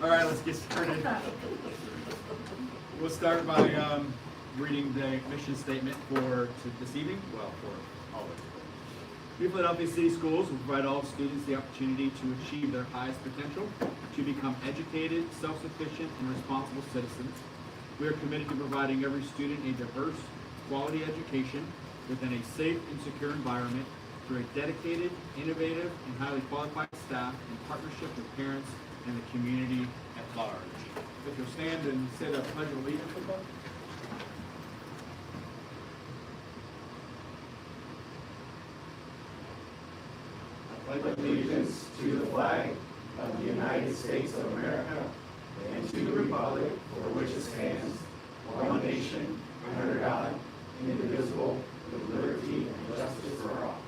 All right, let's get started. We'll start by reading the mission statement for this evening, well, for always. New Philadelphia City Schools will provide all students the opportunity to achieve their highest potential, to become educated, self-sufficient, and responsible citizens. We are committed to providing every student a diverse, quality education within a safe and secure environment through a dedicated, innovative, and highly qualified staff in partnership with parents and the community at large. If you'll stand and say the Pledge of Allegiance with us. I pledge allegiance to the flag of the United States of America and to the republic for which it stands, one nation, under God, indivisible, with liberty and justice for all.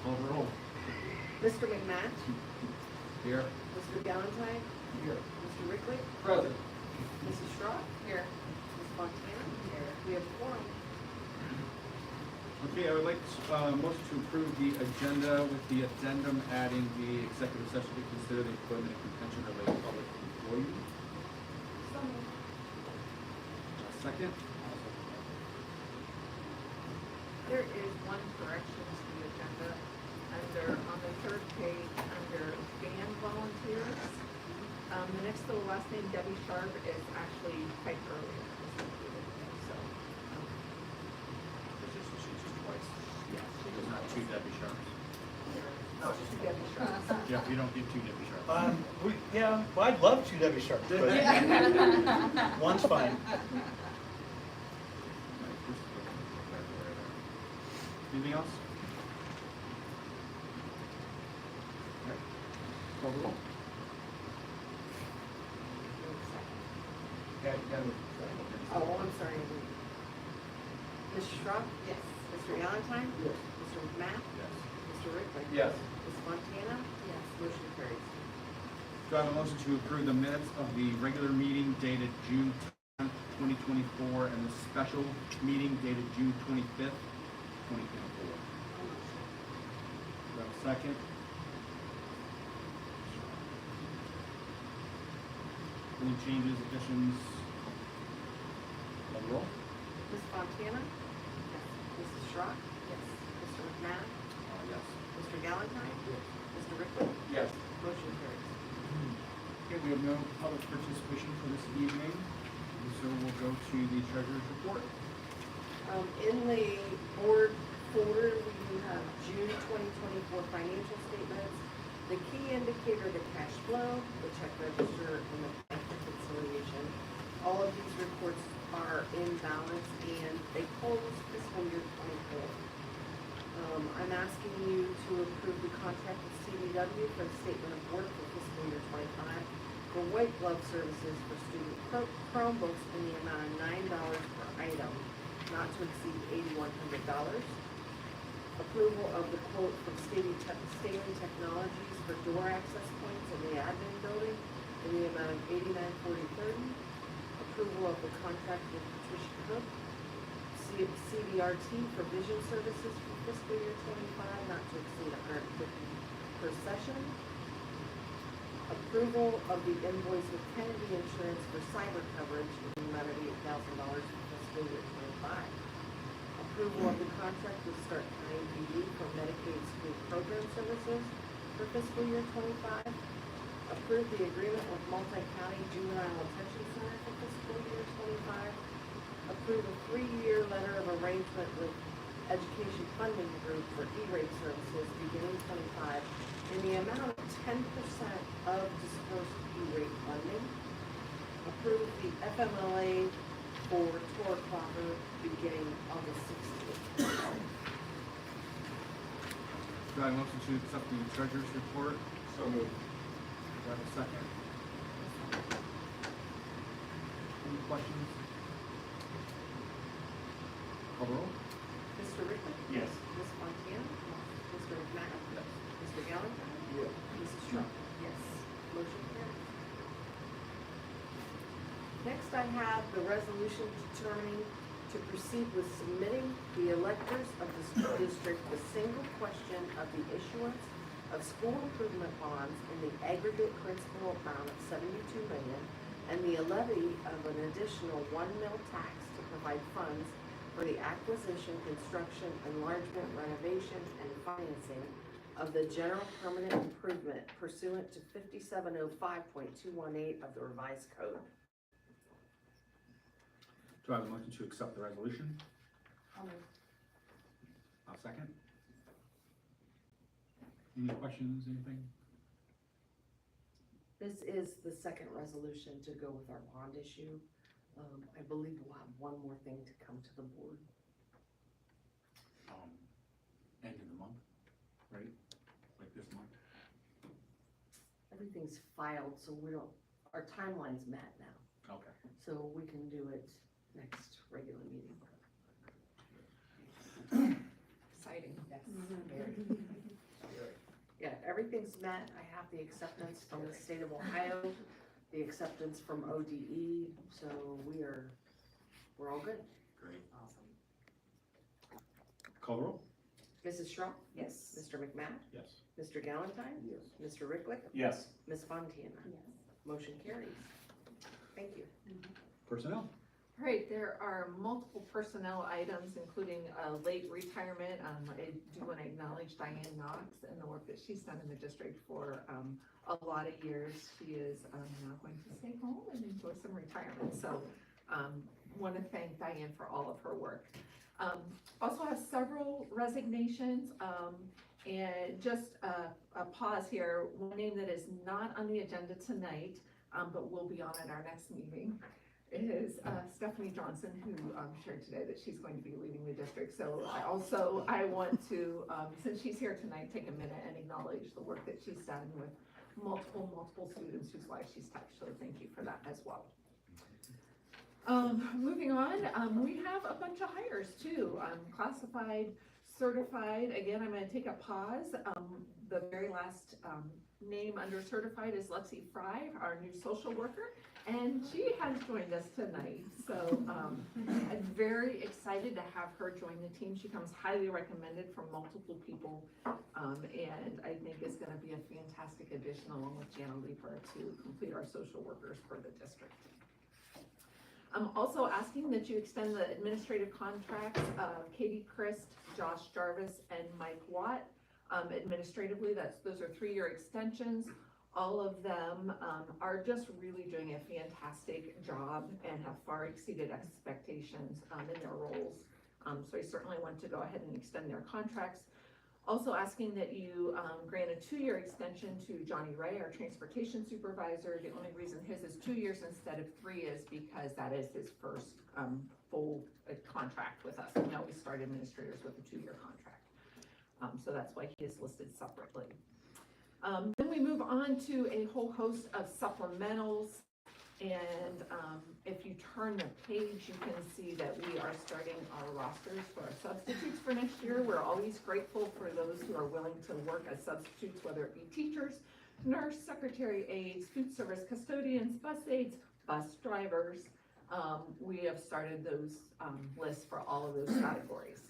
Call the roll. Mr. McMath, Here. Mr. Galantine, Here. Mr. Rickley, Present. Mrs. Straw. Here. Ms. Fontana. Here. We have quorum. Okay, I would like to, motion to approve the agenda with the addendum adding the executive session to consider the employment and contention of a public employee. Second? There is one correction to the agenda on the third page, under band volunteers. The next to the last name, Debbie Sharp, is actually typed earlier. So, She's just twice. yes, There's not two Debbie Sharps. no, it's two Debbie Sharp. Jeff, you don't get two Debbie Sharps. Yeah, well, I'd love two Debbie Sharps, but one's fine. Anything else? Call the roll. Oh, I'm sorry. Mrs. Straw. Yes. Mr. Galantine. Yes. Mr. McMath. Yes. Mr. Rickley. Yes. Ms. Fontana. Yes. Motion carries. Do I have a motion to approve the minutes of the regular meeting dated June 10th, 2024, and the special meeting dated June 25th, 2024? Do I have a second? Any changes, additions? Call the roll. Ms. Fontana. Yes. Mrs. Straw. Yes. Mr. McMath. Yes. Mr. Galantine. Yes. Mr. Rickley. Yes. Motion carries. Okay, we have no public participation for this evening, and so we'll go to the treasurer's report. In the board folder, we have June 2024 financial statements, the key indicator, the cash flow, the check register, and the bank reconciliation. All of these reports are in balance and they close fiscal year 24. I'm asking you to approve the contract with CDW for the statement of work for fiscal year 25 for white glove services for student Chromebooks in the amount of $9 per item, not to exceed $8,100. Approval of the quote from Staley Technologies for door access points in the admin building in the amount of $89,4030. Approval of the contract with Patricia Cook, CDRT for vision services for fiscal year 25, not to exceed $150 per session. Approval of the invoice with Kennedy Insurance for cyber coverage in the amount of $8,000 for fiscal year 25. Approval of the contract with Stark County PD for Medicaid school program services for fiscal year 25. Approve the agreement with Multi-County Juvenile Detention Center for fiscal year 25. Approve a 3-year letter of arrangement with Education Funding Group for E-rate services beginning 25 in the amount of 10% of dispersed E-rate funding. Approve the FMLA for Tor Clopper beginning August 16th. Do I have a motion to accept the treasurer's report? So moved. Do I have a second? Any questions? Call the roll. Mr. Rickley? Yes. Ms. Fontana? Mr. McMath? Yes. Mr. Galantine? Yes. Mrs. Straw? Yes. Motion carries. Next, I have the resolution determining to proceed with submitting the electors of the school district the single question of the issuance of school improvement bonds in the aggregate principal amount of $72 million and the levy of an additional 1 mil tax to provide funds for the acquisition, construction, enlargement, renovation, and financing of the general permanent improvement pursuant to 5705.218 of the revised code. Do I have a motion to accept the resolution? I'll second. Any questions, anything? This is the second resolution to go with our bond issue. I believe we'll have one more thing to come to the board. End of the month, right? Like this month? Everything's filed, so we don't, our timeline's met now, Okay. so we can do it next regular meeting. Exciting. Yeah, everything's met. I have the acceptance from the state of Ohio, the acceptance from ODE, so we're all good. Great. Awesome. Call the roll? Mrs. Straw? Yes. Mr. McMahon? Yes. Mr. Galantine? Yes. Mr. Ricklick? Yes. Ms. Fontana? Yes. Motion carries. Thank you. Personnel? All right, there are multiple personnel items, including a late retirement. I do want to acknowledge Diane Knox and the work that she's done in the district for a lot of years. She is now going to stay home and enjoy some retirement. So want to thank Diane for all of her work. Also have several resignations, and just a pause here. One name that is not on the agenda tonight, but will be on at our next meeting, is Stephanie Johnson, who shared today that she's going to be leaving the district. So I want to, since she's here tonight, take a minute and acknowledge the work that she's done with multiple students whose lives she's touched. So thank you for that as well. Moving on, we have a bunch of hires too, classified, certified. Again, I'm going to take a pause. The very last name under certified is Lexi Fry, our new social worker, and she has joined us tonight. So I'm very excited to have her join the team. She comes highly recommended from multiple people, and I think is going to be a fantastic addition along with Jana Leeper to complete our social workers for the district. I'm also asking that you extend the administrative contracts of Katie Christ, Josh Jarvis, and Mike Watt. Administratively, those are 3-year extensions. All of them are just really doing a fantastic job and have far exceeded expectations in their roles. So I certainly want to go ahead and extend their contracts. Also asking that you grant a 2-year extension to Johnny Ray, our transportation supervisor. The only reason his is 2 years instead of 3 is because that is his first full contract with us. We always start administrators with a 2-year contract. So that's why he is listed separately. Then we move on to a whole host of supplementals. And if you turn the page, you can see that we are starting our rosters for our substitutes for next year. We're always grateful for those who are willing to work as substitutes, whether it be teachers, nurse, secretary aides, food service custodians, bus aides, bus drivers. We have started those lists for all of those categories.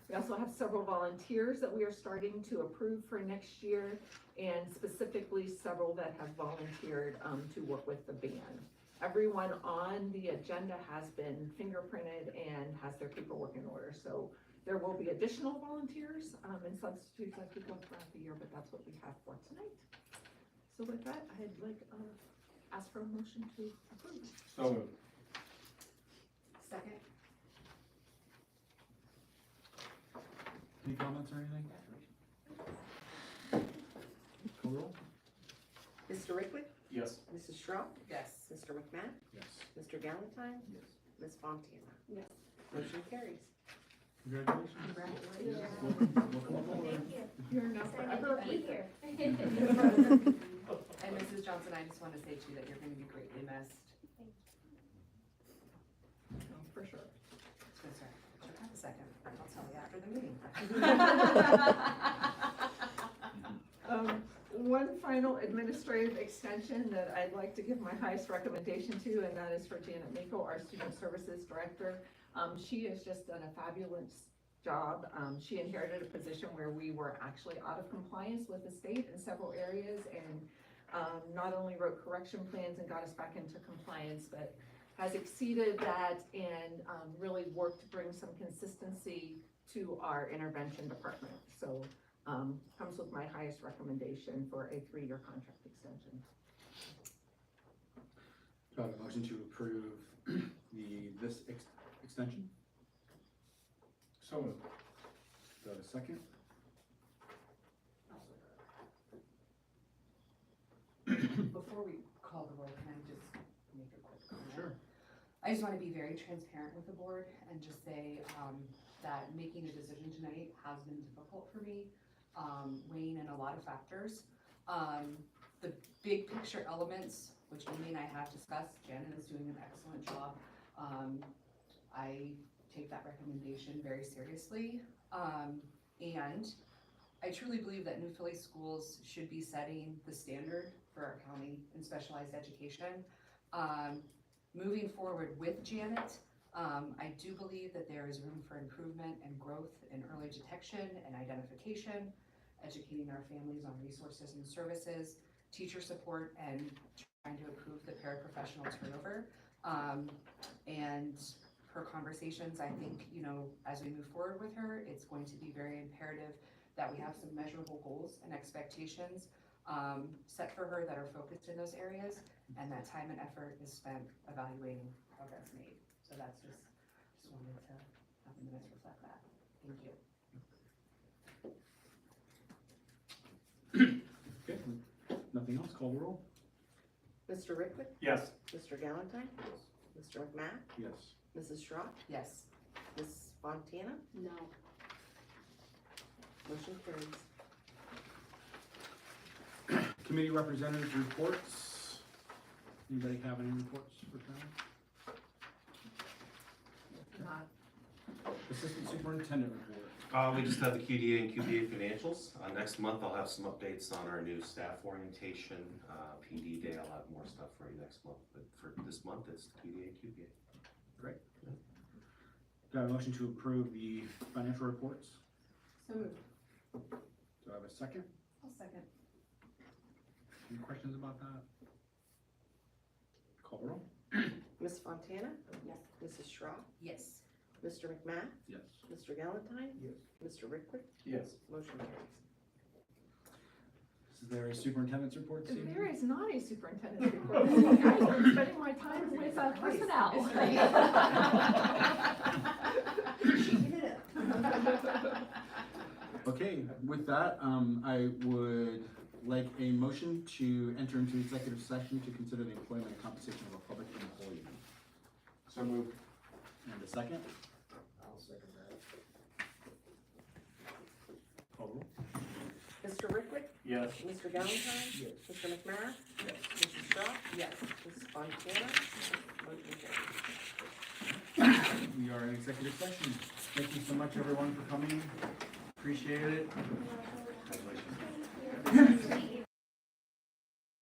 We also have several volunteers that we are starting to approve for next year, and specifically several that have volunteered to work with the band. Everyone on the agenda has been fingerprinted and has their paperwork in order. So there will be additional volunteers and substitutes as we go throughout the year, but that's what we have for tonight. So with that, I'd like ask for a motion to approve. So moved. Second. Any comments or anything? Call the roll? Mr. Ricklick? Yes. Mrs. Straub? Yes. Mr. McMahon? Yes. Mr. Galantine? Yes. Ms. Fontana? Yes. Motion carries. Congratulations. Congratulations. Welcome aboard. Thank you. You're now Excited forever. to be here. And Mrs. Johnson, I just want to say to you that you're going to be greatly missed. For sure. That's right. She'll have a second. I'll tell you after the meeting. One one final administrative extension that I'd like to give my highest recommendation to, and that is for Janet Miko, our Student Services Director. She has just done a fabulous job. She inherited a position where we were actually out of compliance with the state in several areas, and not only wrote correction plans and got us back into compliance, but has exceeded that and really worked to bring some consistency to our intervention department. So comes with my highest recommendation for a 3-year contract extension. Do I have a motion to approve this extension? So moved. Do I have a second? Before we call the roll, can I just make a quick comment? Sure. I just want to be very transparent with the board and just say that making a decision tonight has been difficult for me, weighing in a lot of factors. The big picture elements, which Amy and I have discussed, Janet is doing an excellent job. I take that recommendation very seriously. And I truly believe that New Philly schools should be setting the standard for our county in specialized education. Moving forward with Janet, I do believe that there is room for improvement and growth in early detection and identification, educating our families on resources and services, teacher support, and trying to improve the paraprofessional turnover. And her conversations, I think, as we move forward with her, it's going to be very imperative that we have some measurable goals and expectations set for her that are focused in those areas, and that time and effort is spent evaluating progress made. So that's just wanted to have the minutes reflect that. Thank you. Okay, nothing else, call the roll? Mr. Rickwick? Yes. Mr. Galantine? Mr. McMath? Yes. Mrs. Schrock? Yes. Ms. Fontana? No. Motion carries. Committee representatives reports. Anybody have any reports for tonight? Not. Assistant Superintendent report. We just have the QDA and QBA financials. Next month, I'll have some updates on our new staff orientation, PD day. I'll have more stuff for you next month, but for this month, it's QDA and QBA. Great. Do I have a motion to approve the financial reports? So moved. Do I have a second? I'll second. Any questions about that? Call the roll? Ms. Fontana? Yes. Mrs. Schrock? Yes. Mr. McMath? Yes. Mr. Galantine? Yes. Mr. Rickwick? Yes. Motion carries. Is there a superintendent's report this evening? There is not a superintendent's report. Guys, I'm spending my time with personnel. Okay, with that, I would like a motion to enter into executive session to consider the employment and compensation of a public employee. So moved. And a second? I'll second that. Call the roll? Mr. Rickwick? Yes. Mr. Galantine? Yes. Mr. McMath? Yes. Mrs. Schrock? Yes. Ms. Fontana? Motion carries. We are in executive session. Thank you so much, everyone, for coming. Appreciate it.